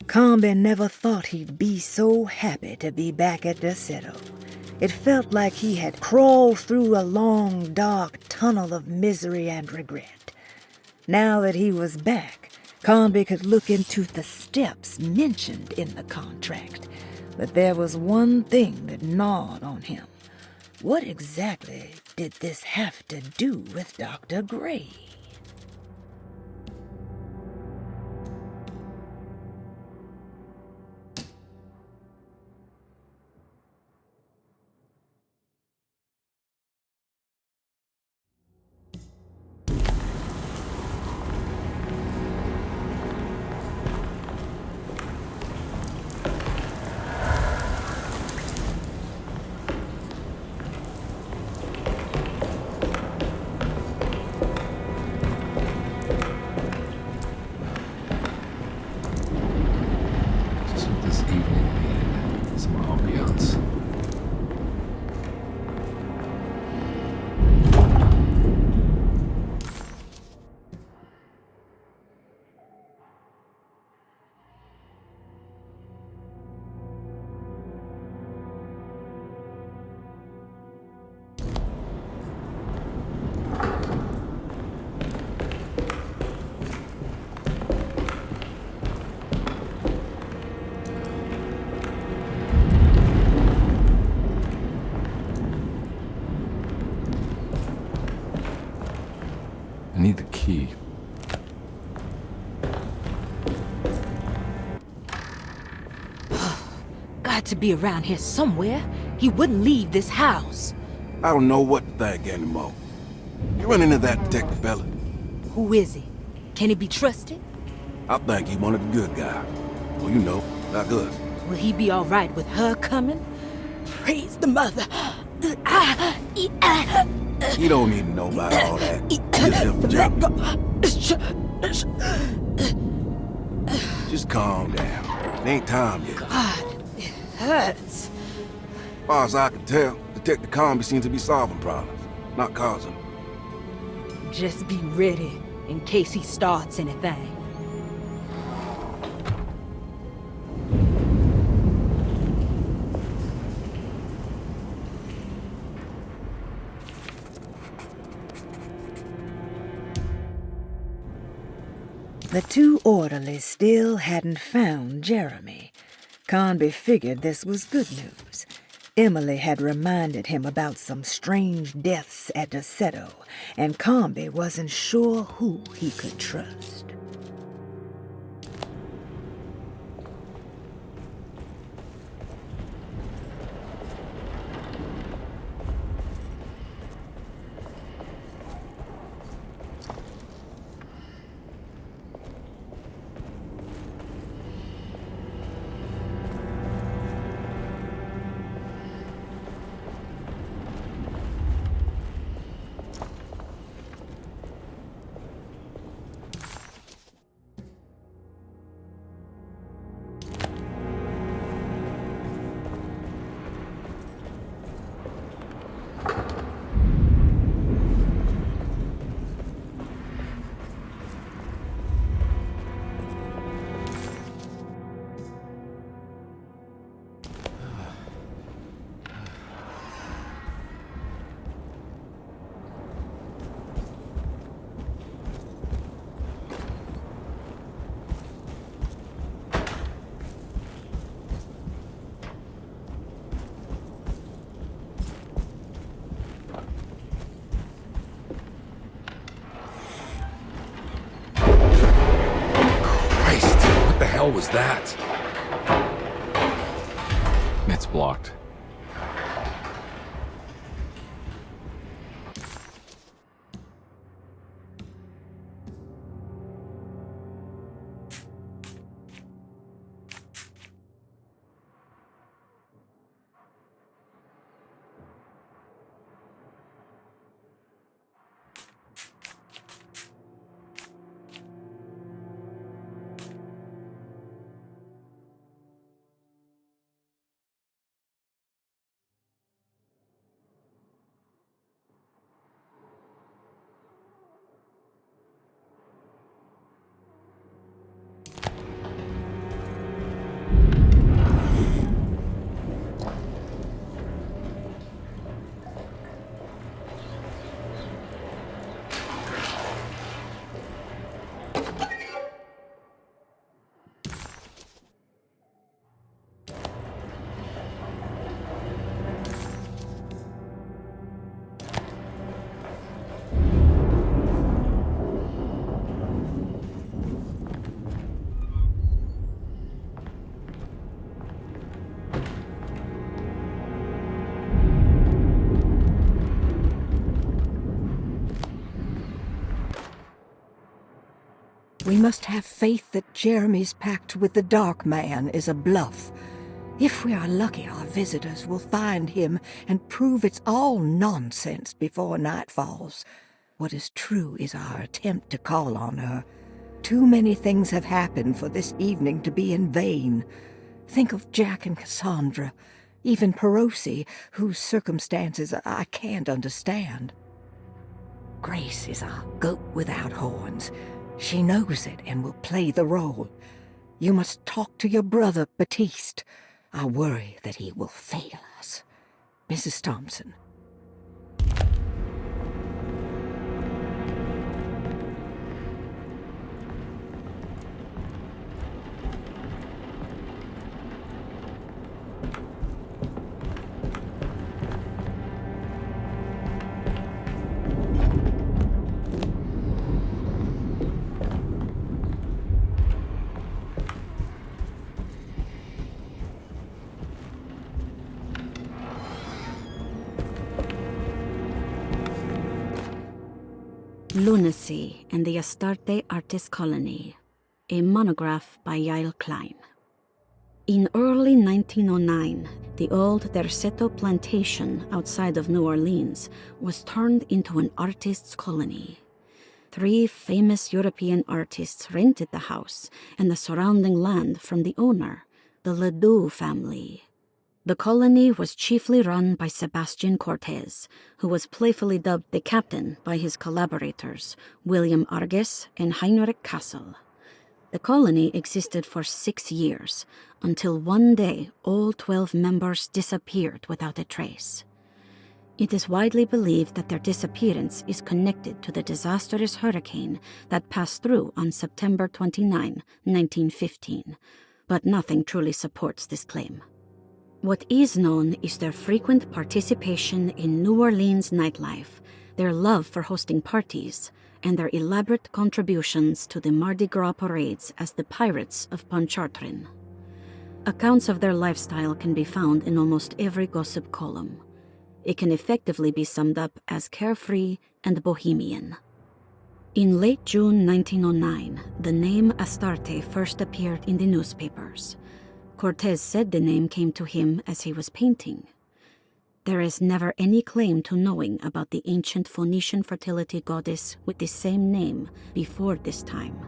Combe never thought he'd be so happy to be back at Derceto. It felt like he had crawled through a long, dark tunnel of misery and regret. Now that he was back, Combe could look into the steps mentioned in the contract. But there was one thing that gnawed on him. What exactly did this have to do with Dr. Gray? Just what this evening needed. Some ambiance. I need the key. Got to be around here somewhere. He wouldn't leave this house. I don't know what to think anymore. You run into that detective fella? Who is he? Can he be trusted? I think he one of the good guys. Well, you know, like us. Will he be all right with her coming? Praise the mother. He don't need to know about all that. Just calm down. It ain't time yet. God, it hurts. As far as I can tell, Detective Combe seems to be solving problems, not causing them. Just be ready in case he starts anything. The two orderlies still hadn't found Jeremy. Combe figured this was good news. Emily had reminded him about some strange deaths at Derceto, and Combe wasn't sure who he could trust. What the hell was that? It's blocked. We must have faith that Jeremy's pact with the Dark Man is a bluff. If we are lucky, our visitors will find him and prove it's all nonsense before night falls. What is true is our attempt to call on her. Too many things have happened for this evening to be in vain. Think of Jack and Cassandra, even Perosi, whose circumstances I can't understand. Grace is a goat without horns. She knows it and will play the role. You must talk to your brother, Batiste. I worry that he will fail us. Mrs. Thompson. Lunacy and the Astarte Artist Colony, a monograph by Yael Klein. In early 1909, the old Derceto plantation outside of New Orleans was turned into an artists' colony. 3 famous European artists rented the house and the surrounding land from the owner, the Ledoux family. The colony was chiefly run by Sebastian Cortez, who was playfully dubbed the captain by his collaborators, William Arges and Heinrich Kassel. The colony existed for 6 years, until one day all 12 members disappeared without a trace. It is widely believed that their disappearance is connected to the disastrous hurricane that passed through on September 29, 1915, but nothing truly supports this claim. What is known is their frequent participation in New Orleans nightlife, their love for hosting parties, and their elaborate contributions to the Mardi Gras parades as the Pirates of Pontchartrain. Accounts of their lifestyle can be found in almost every gossip column. It can effectively be summed up as carefree and bohemian. In late June 1909, the name Astarte first appeared in the newspapers. Cortez said the name came to him as he was painting. There is never any claim to knowing about the ancient Phoenician fertility goddess with the same name before this time.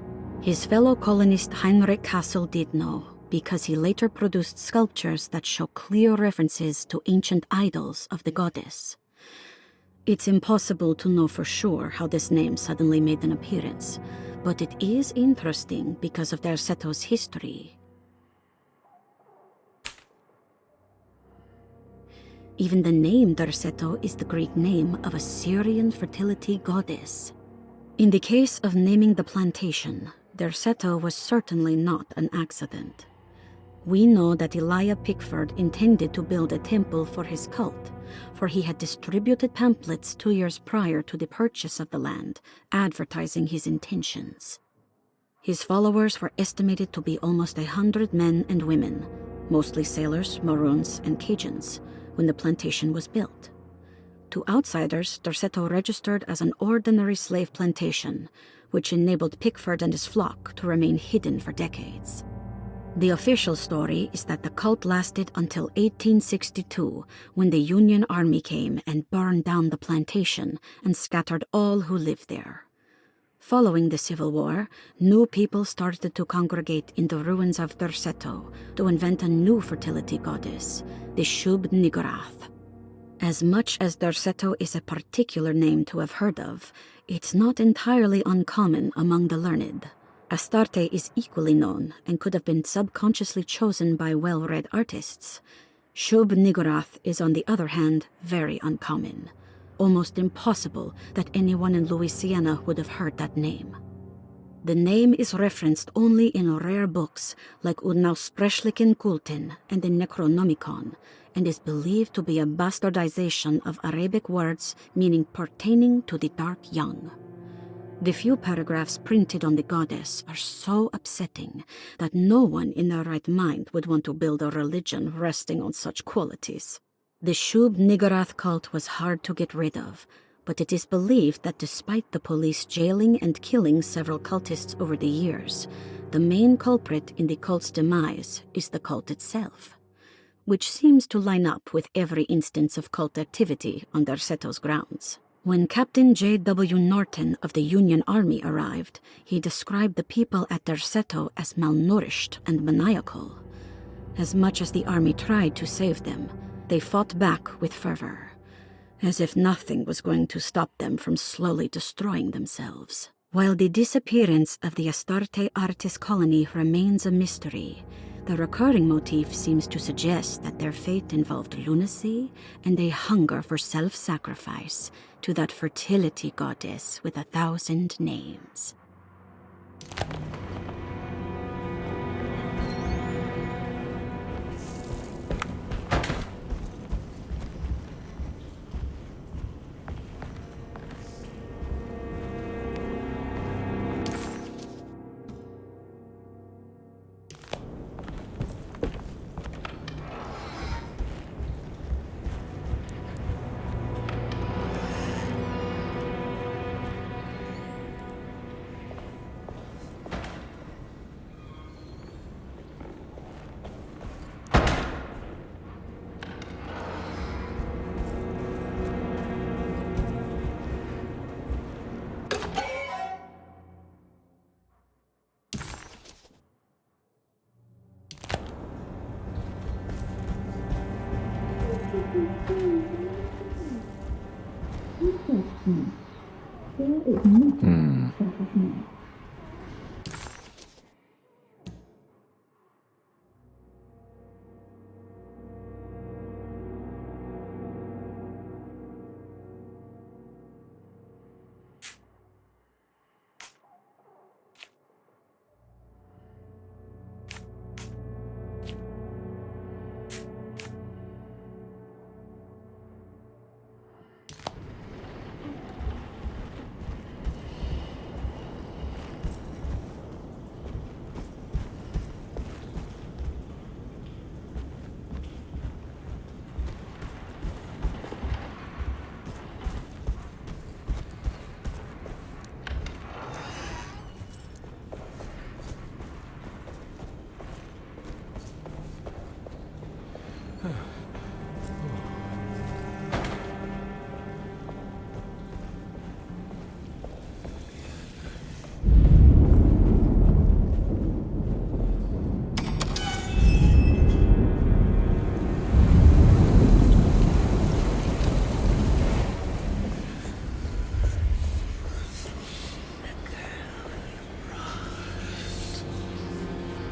His fellow colonist Heinrich Kassel did know, because he later produced sculptures that show clear references to ancient idols of the goddess. It's impossible to know for sure how this name suddenly made an appearance, but it is interesting because of Derceto's history. Even the name Derceto is the Greek name of a Syrian fertility goddess. In the case of naming the plantation, Derceto was certainly not an accident. We know that Elijah Pickford intended to build a temple for his cult, for he had distributed pamphlets 2 years prior to the purchase of the land, advertising his intentions. His followers were estimated to be almost 100 men and women, mostly sailors, Maroons, and Cajuns, when the plantation was built. To outsiders, Derceto registered as an ordinary slave plantation, which enabled Pickford and his flock to remain hidden for decades. The official story is that the cult lasted until 1862, when the Union Army came and burned down the plantation and scattered all who lived there. Following the Civil War, new people started to congregate in the ruins of Derceto to invent a new fertility goddess, the Shub Niggurath. As much as Derceto is a particular name to have heard of, it's not entirely uncommon among the learned. Astarte is equally known and could have been subconsciously chosen by well-read artists. Shub Niggurath is, on the other hand, very uncommon. Almost impossible that anyone in Louisiana would have heard that name. The name is referenced only in rare books like Unaussprechlichen Kulten and the Necronomicon, and is believed to be a bastardization of Arabic words meaning pertaining to the dark young. The few paragraphs printed on the goddess are so upsetting that no one in their right mind would want to build a religion resting on such qualities. The Shub Niggurath cult was hard to get rid of, but it is believed that despite the police jailing and killing several cultists over the years, the main culprit in the cult's demise is the cult itself, which seems to line up with every instance of cult activity on Derseto's grounds. When Captain J.W. Norton of the Union Army arrived, he described the people at Derceto as malnourished and maniacal. As much as the army tried to save them, they fought back with fervor, as if nothing was going to stop them from slowly destroying themselves. While the disappearance of the Astarte Artis colony remains a mystery, the recurring motif seems to suggest that their fate involved lunacy and a hunger for self-sacrifice to that fertility goddess with 1,000 names.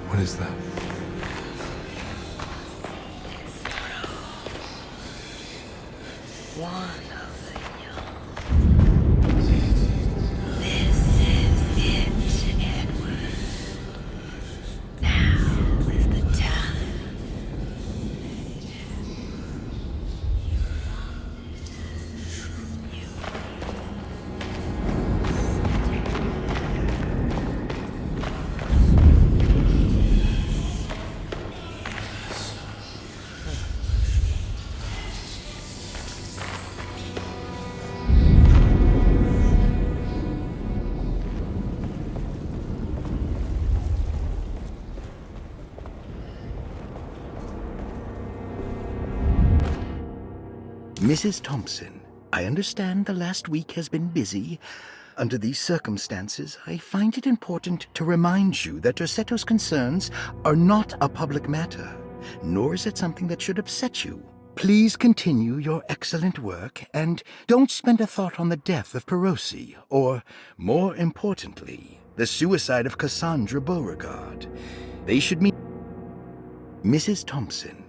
What is that? One of the young. This is it, Edward. Now is the time. Mrs. Thompson, I understand the last week has been busy. Under these circumstances, I find it important to remind you that Derseto's concerns are not a public matter, nor is it something that should upset you. Please continue your excellent work, and don't spend a thought on the death of Perosi, or, more importantly, the suicide of Cassandra Beauregard. They should meet Mrs. Thompson.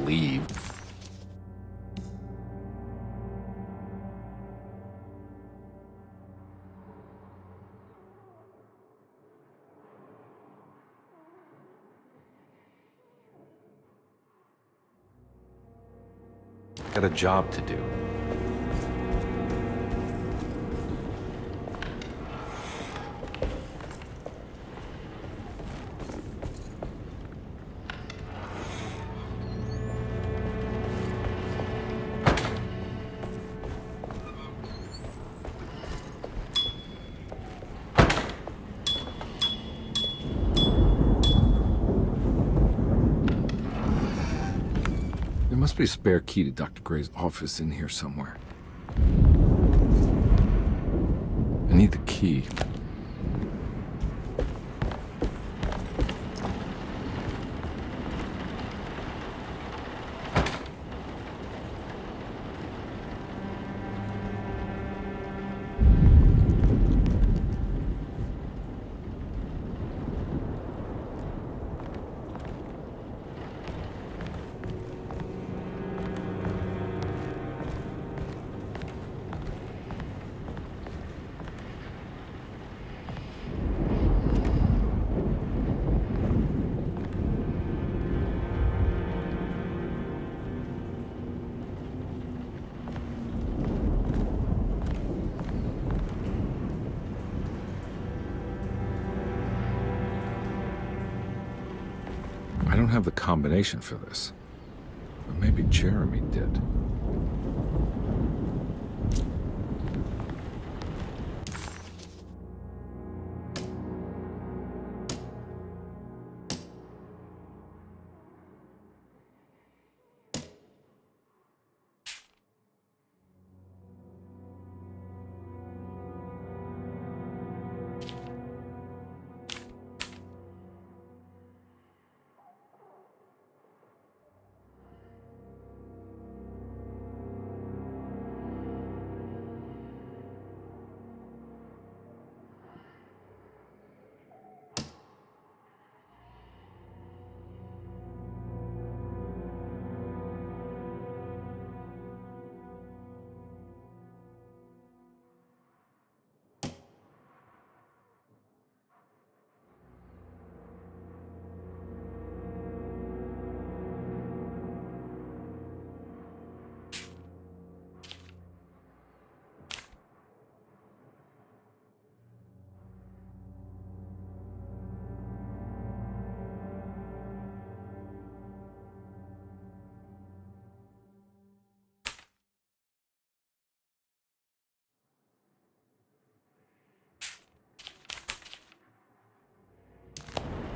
leave. Got a job to do. There must be a spare key to Dr. Gray's office in here somewhere. I need the key. I don't have the combination for this. But maybe Jeremy did.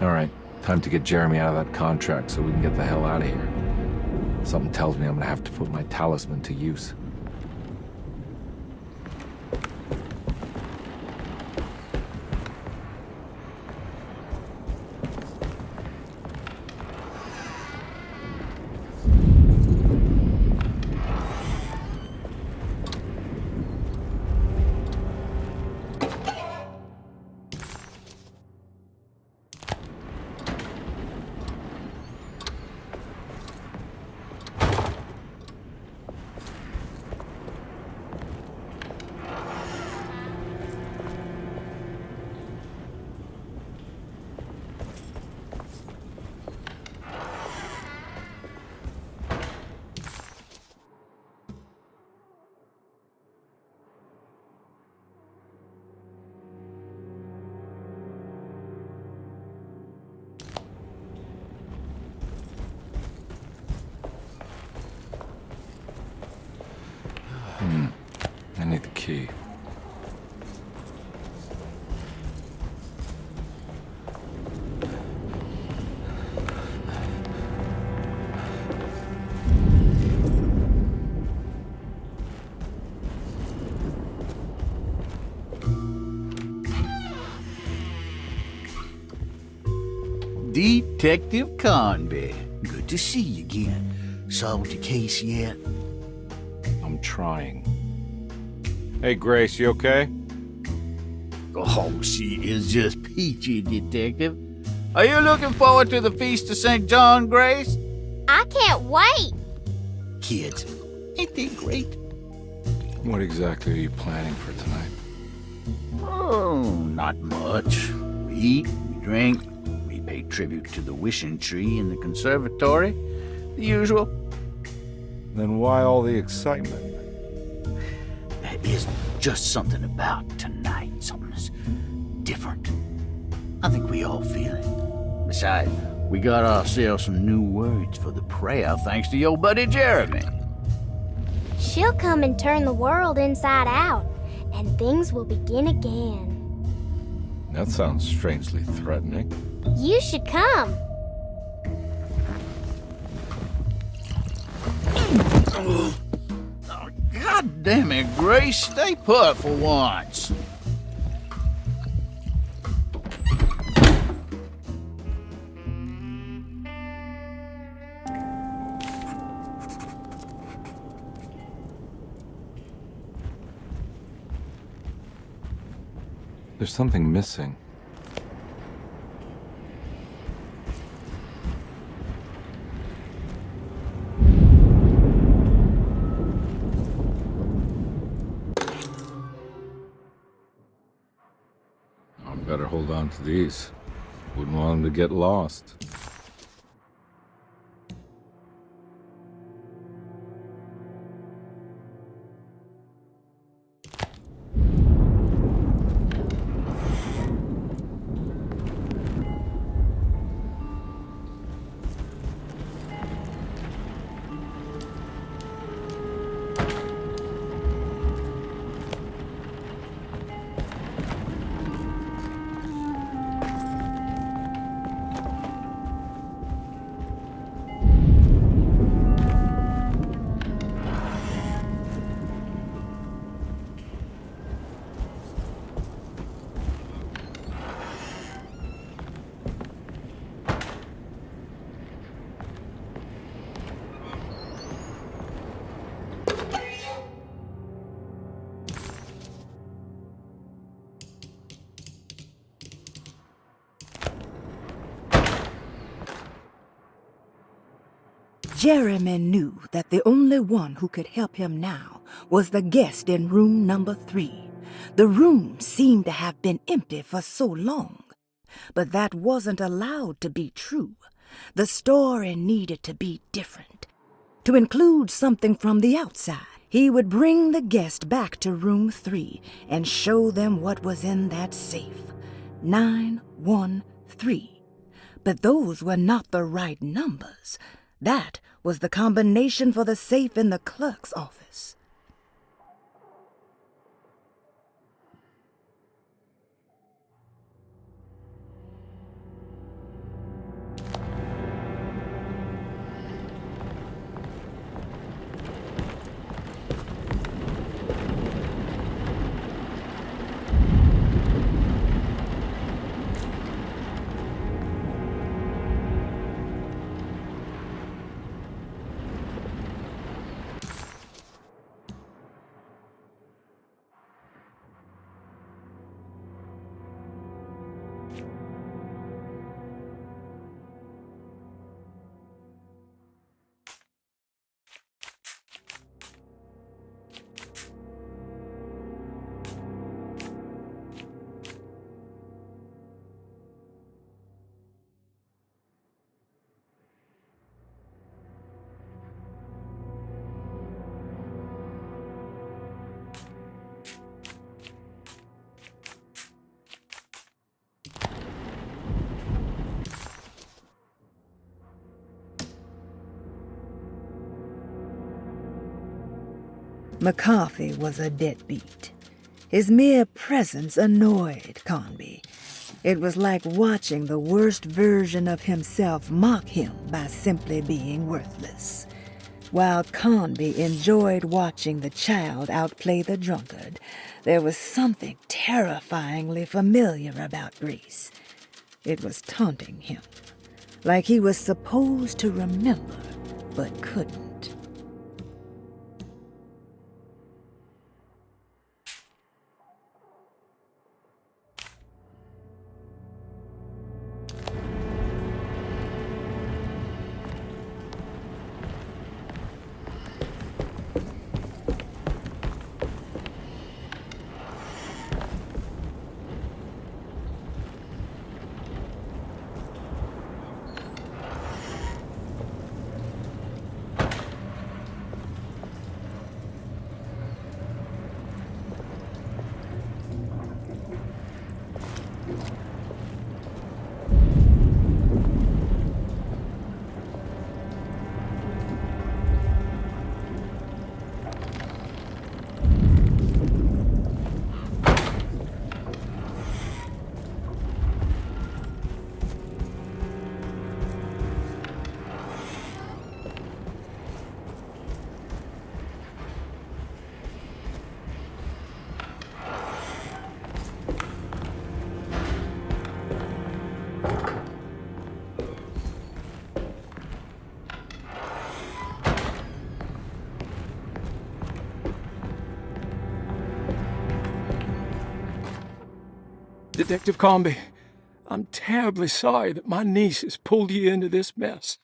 All right, time to get Jeremy out of that contract so we can get the hell out of here. Something tells me I'm gonna have to put my talisman to use. I need the key. Detective Conby. Good to see you again. Solved the case yet? I'm trying. Hey, Grace, you okay? Oh, she is just peachy, Detective. Are you looking forward to the Feast of St. John, Grace? I can't wait. Kids, ain't they great? What exactly are you planning for tonight? Oh, not much. We eat, we drink, we pay tribute to the wishing tree in the conservatory. The usual. Then why all the excitement? There is just something about tonight. Something's different. I think we all feel it. Besides, we got ourselves some new words for the prayer thanks to your buddy Jeremy. She'll come and turn the world inside out, and things will begin again. That sounds strangely threatening. You should come. God damn it, Grace. Stay put for once. There's something missing. I better hold on to these. Wouldn't want them to get lost. Jeremy knew that the only one who could help him now was the guest in room number 3. The room seemed to have been empty for so long. But that wasn't allowed to be true. The story needed to be different. To include something from the outside, he would bring the guest back to room 3 and show them what was in that safe. 913. But those were not the right numbers. That was the combination for the safe in the clerk's office. McCarthy was a deadbeat. His mere presence annoyed Conby. It was like watching the worst version of himself mock him by simply being worthless. While Conby enjoyed watching the child outplay the drunkard, there was something terrifyingly familiar about Grace. It was taunting him, like he was supposed to remember, but couldn't. Detective Comby, I'm terribly sorry that my niece has pulled you into this mess.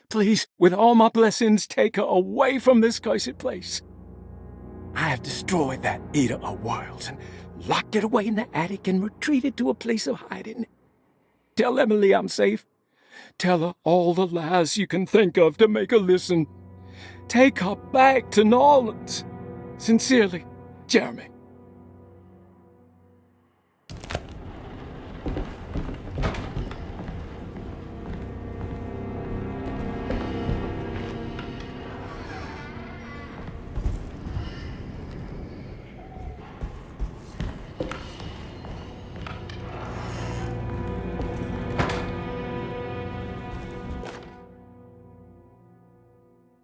Please, with all my blessings, take her away from this cursed place. I have destroyed that Eater of Worlds and locked it away in the attic and retreated to a place of hiding. Tell Emily I'm safe. Tell her all the lies you can think of to make her listen. Take her back to New Orleans. Sincerely, Jeremy.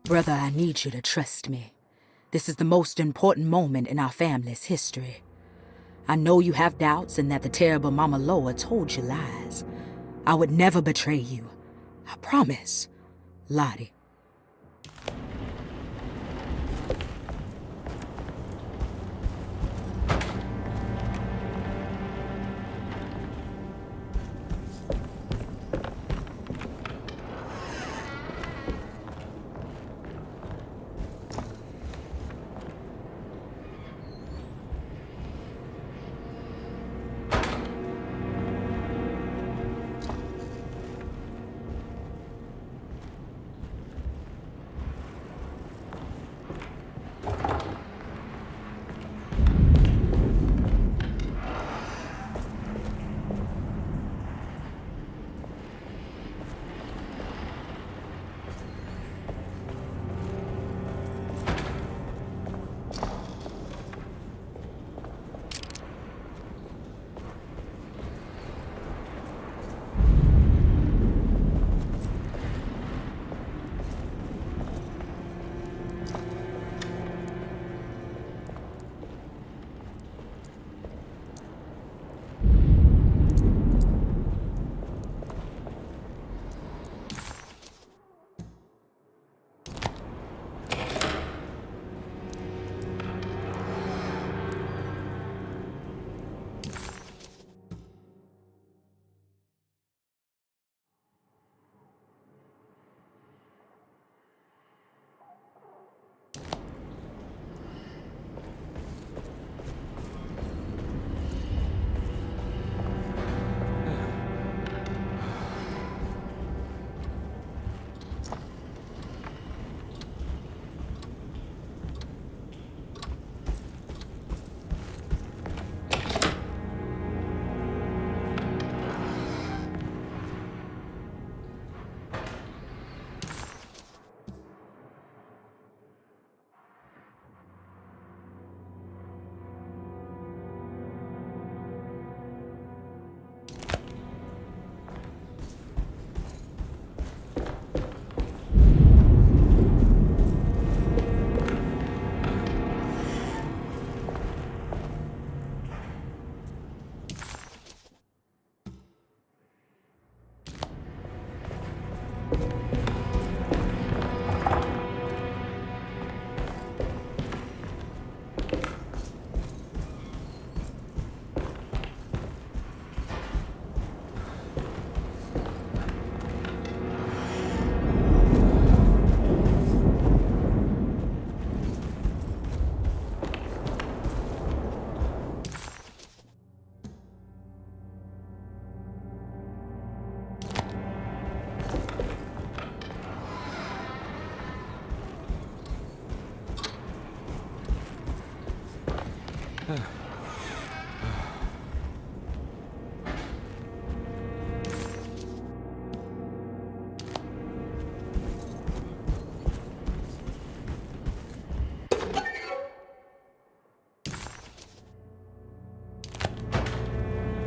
Brother, I need you to trust me. This is the most important moment in our family's history. I know you have doubts and that the terrible Mama Loa told you lies. I would never betray you. I promise. Lottie.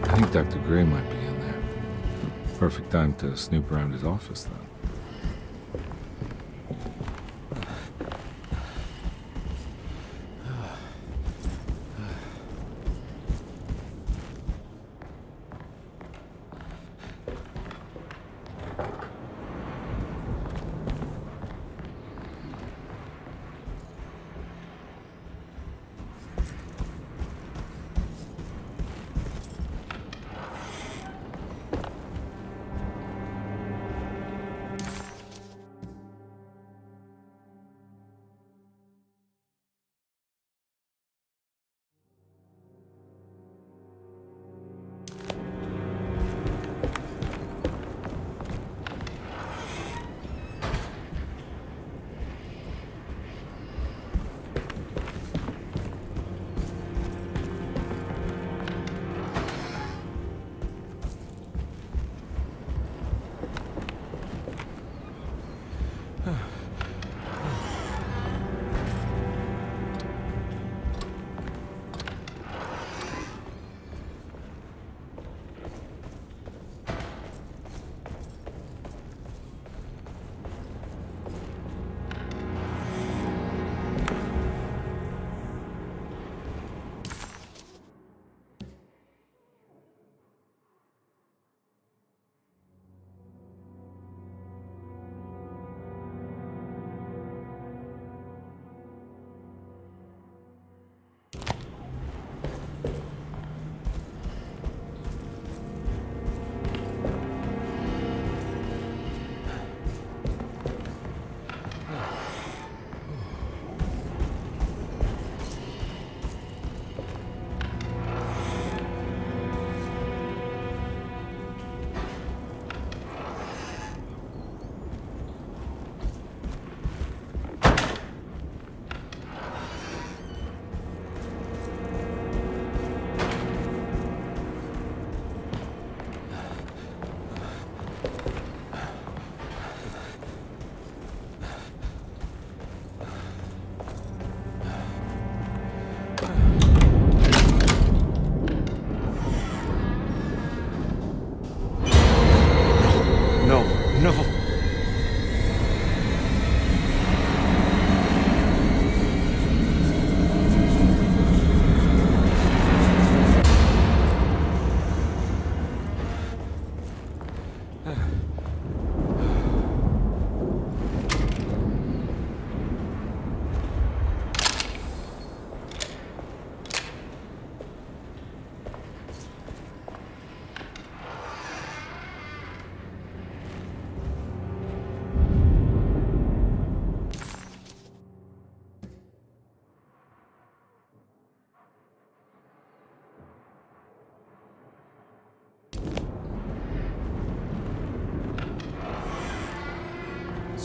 I think Dr. Gray might be in there. Perfect time to snoop around his office, then.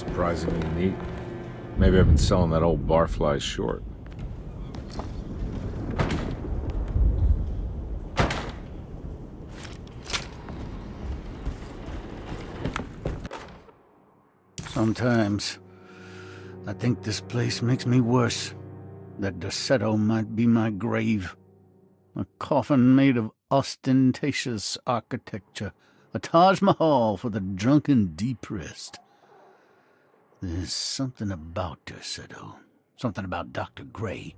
Surprisingly neat. Maybe I've been selling that old barfly short. Sometimes I think this place makes me worse. That Derceto might be my grave. A coffin made of ostentatious architecture. A Taj Mahal for the drunken depressed. There's something about Derceto. Something about Dr. Gray.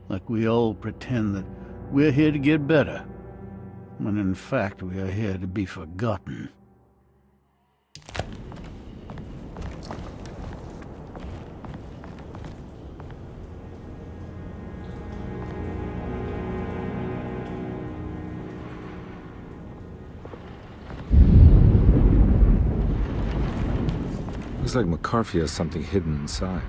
Like we all pretend that we're here to get better, when in fact we are here to be forgotten. Looks like McCarthy has something hidden inside.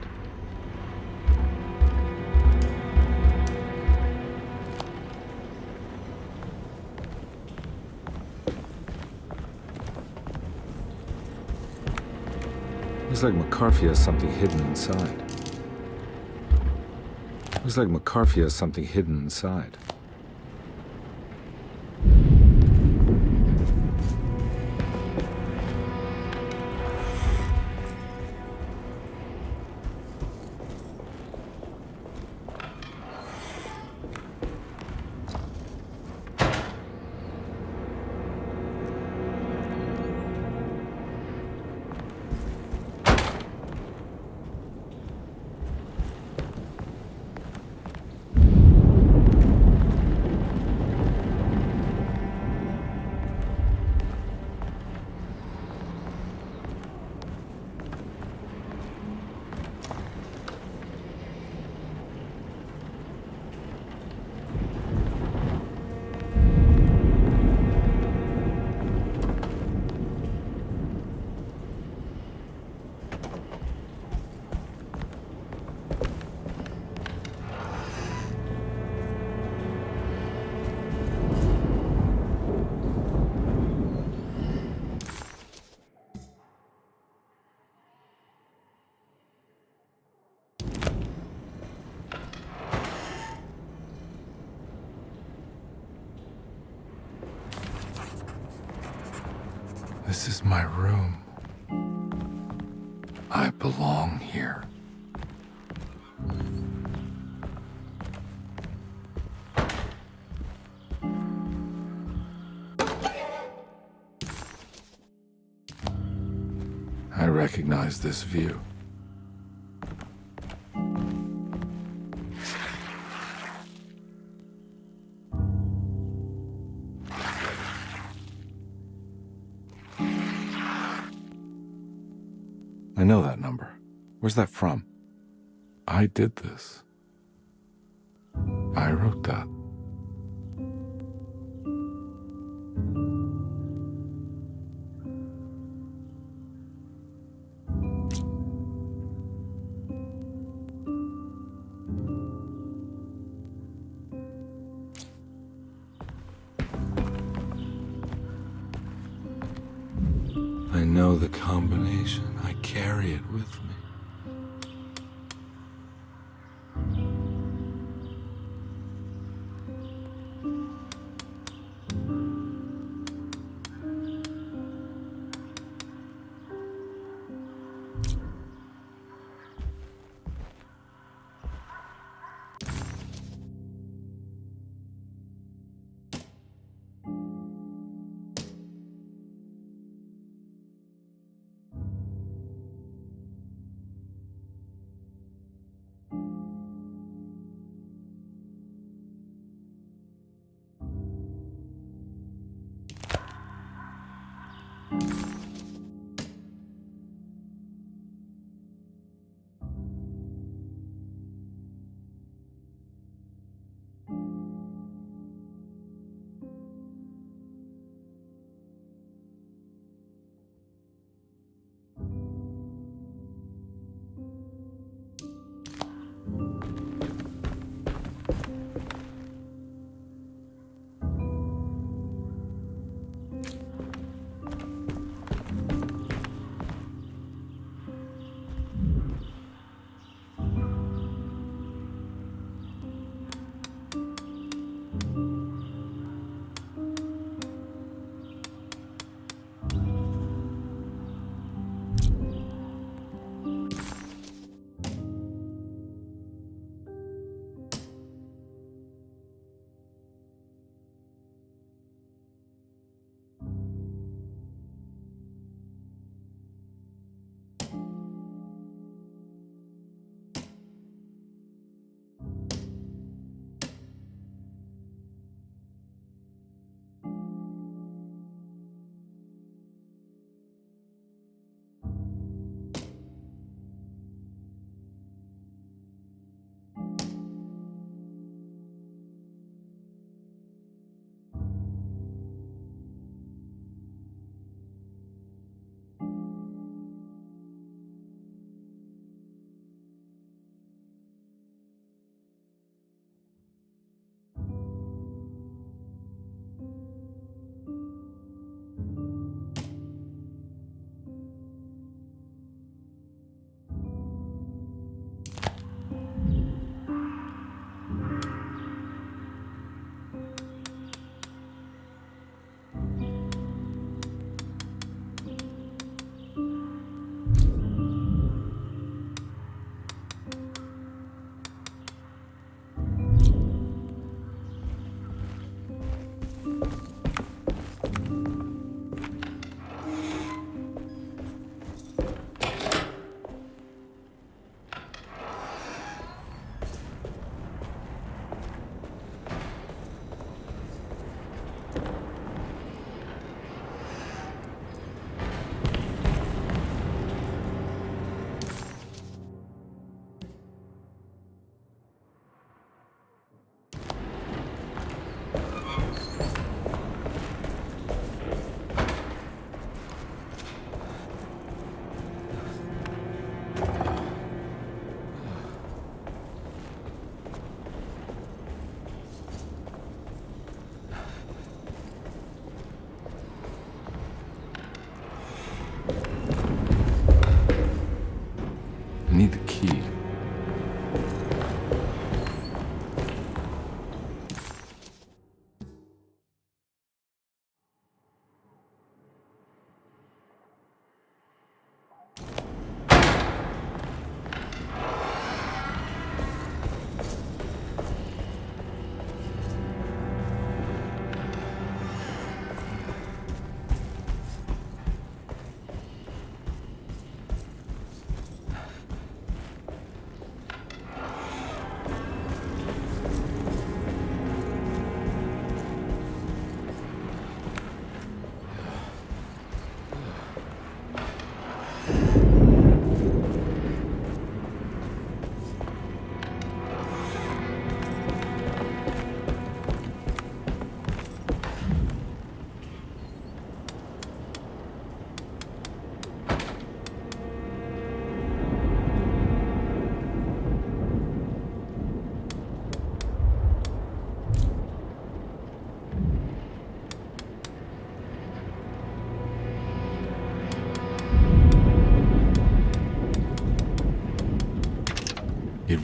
Looks like McCarthy has something hidden inside. Looks like McCarthy has something hidden inside. This is my room. I belong here. I recognize this view. I know that number. Where's that from? I did this. I wrote that. I know the combination. I carry it with me.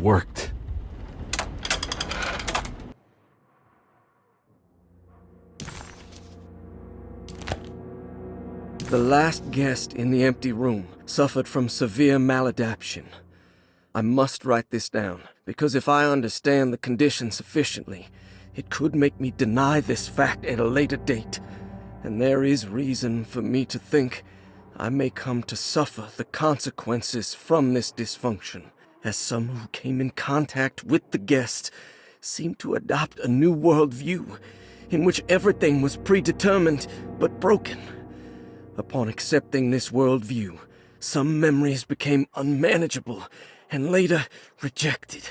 worked. The last guest in the empty room suffered from severe maladaptation. I must write this down, because if I understand the condition sufficiently, it could make me deny this fact at a later date, and there is reason for me to think I may come to suffer the consequences from this dysfunction, as some who came in contact with the guest seemed to adopt a new worldview in which everything was predetermined but broken. Upon accepting this worldview, some memories became unmanageable and later rejected.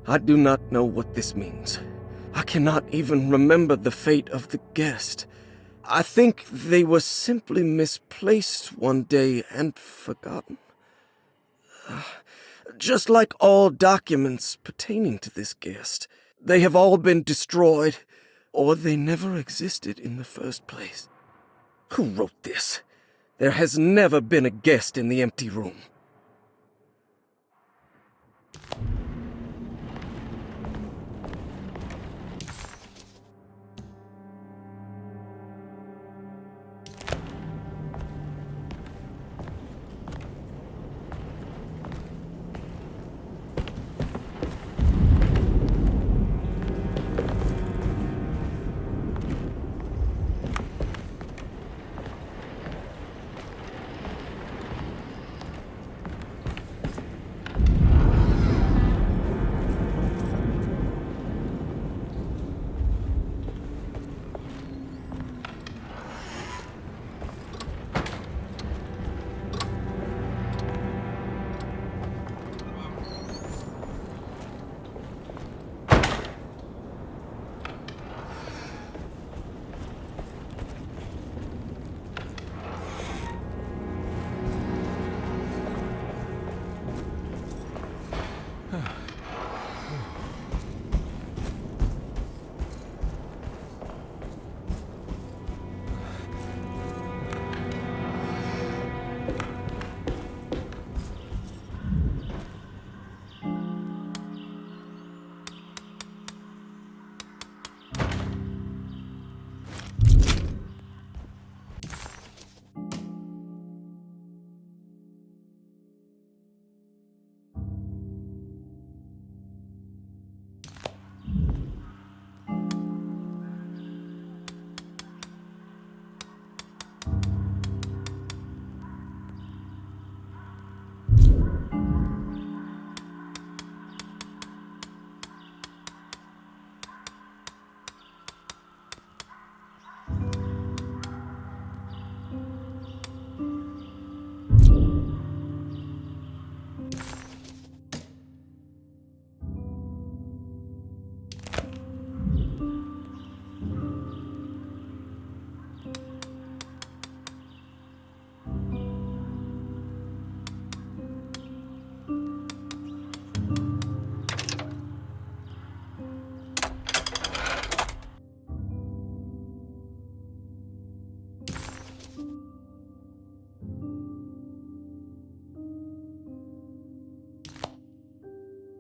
I do not know what this means. I cannot even remember the fate of the guest. I think they were simply misplaced one day and forgotten. Just like all documents pertaining to this guest, they have all been destroyed, or they never existed in the first place. Who wrote this? There has never been a guest in the empty room.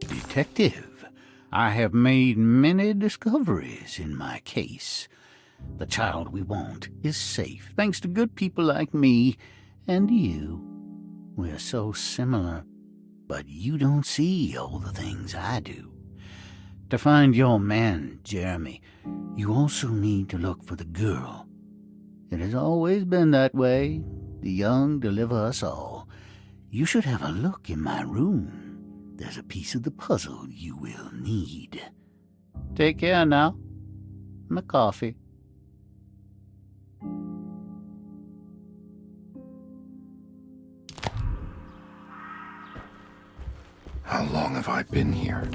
Detective, I have made many discoveries in my case. The child we want is safe, thanks to good people like me and you. We're so similar, but you don't see all the things I do. To find your man, Jeremy, you also need to look for the girl. It has always been that way. The young deliver us all. You should have a look in my room. There's a piece of the puzzle you will need. Take care now. My coffee. How long have I been here?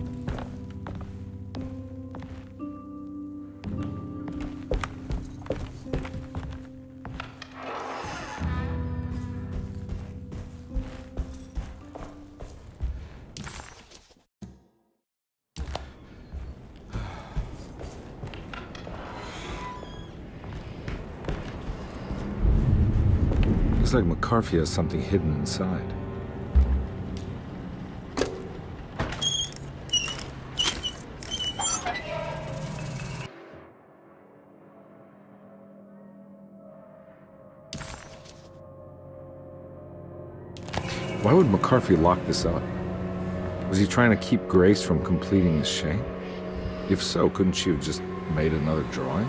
Looks like McCarthy has something hidden inside. Why would McCarthy lock this up? Was he trying to keep Grace from completing his shame? If so, couldn't she have just made another drawing?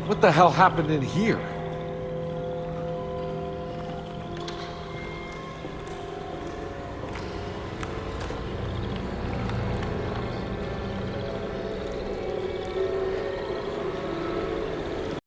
What the hell happened in here?